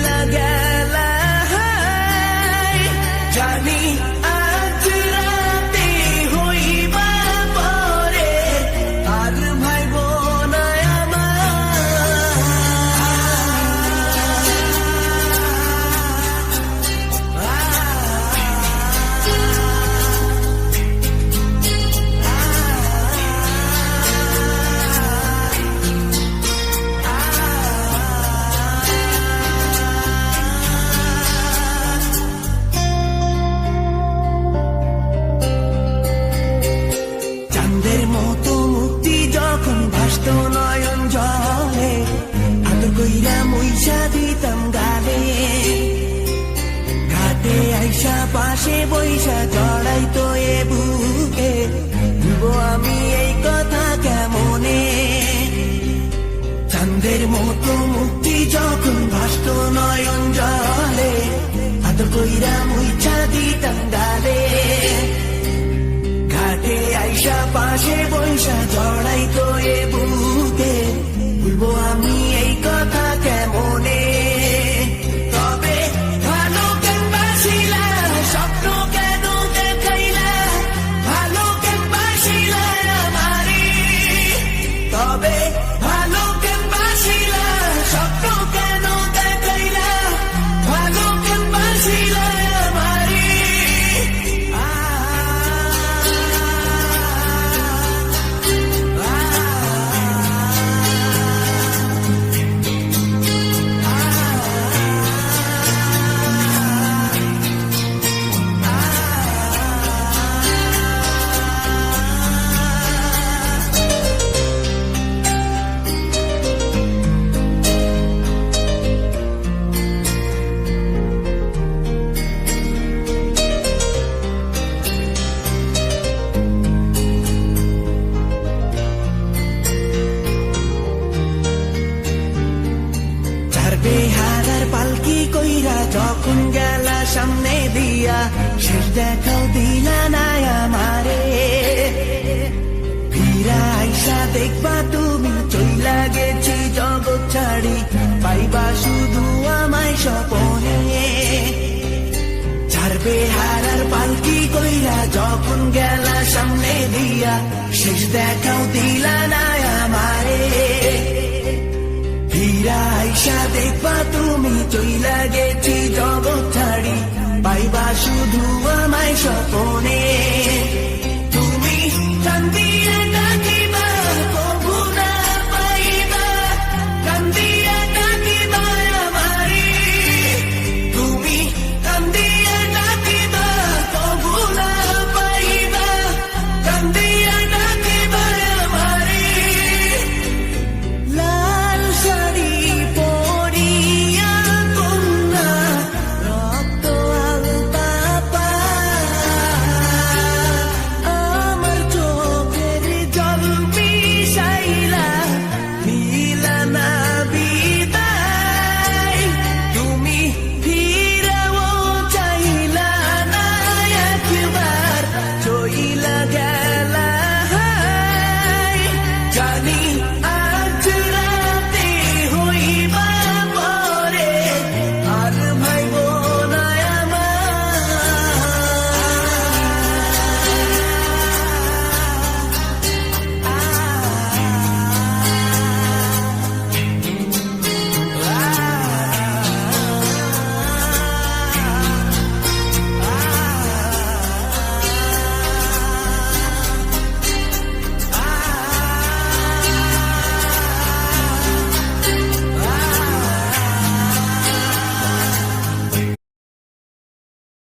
গেলা গেলা হায়, জানি আজ রাতে হইবা পরে আর ভাইব না চাঁদের মতো মুক্তি যখন ভাসত নয়ন জলে, আদর কইরা মইসা দিতাম গালে। ঘাটে আইসা পাশে বইসা জড়াইতো এ বুকে, ভুলবো আমি এই কথা কেমনে। চাঁদের মতো মুক্তি যখন ভাসত নয়ন জলে, আদর কইরা মইসা দিতাম গালে। ঘাটে আইসা পাশে বইসা জড়াইতো এ বুকে, ভুলবো আমি এই কথা কেমনে। তবে ভালো কেন বাসিলা, স্বপ্ন কেন দেখাইলা, ভালো কেন বাসিলা আমারে। তবে ভালো কেন বাসিলা, স্বপ্ন কেন দেখাইলা, ভালো কেন বাসিলা আমারে। বেহারার পালকি কইরা যখন গেলা সামনে দিয়া, শেষ দেখাও দিলা না আমারে। ফিরা আইসা দেখবা তুমি চইলা গেছি জগৎ ছাড়ি, পাইবা শুধু আমায় স্বপনে। চার বেহারার পালকি কইরা যখন গেলা সামনে দিয়া, শেষ দেখাও দিলা না আমারে। ফিরা আইসা দেখবা তুমি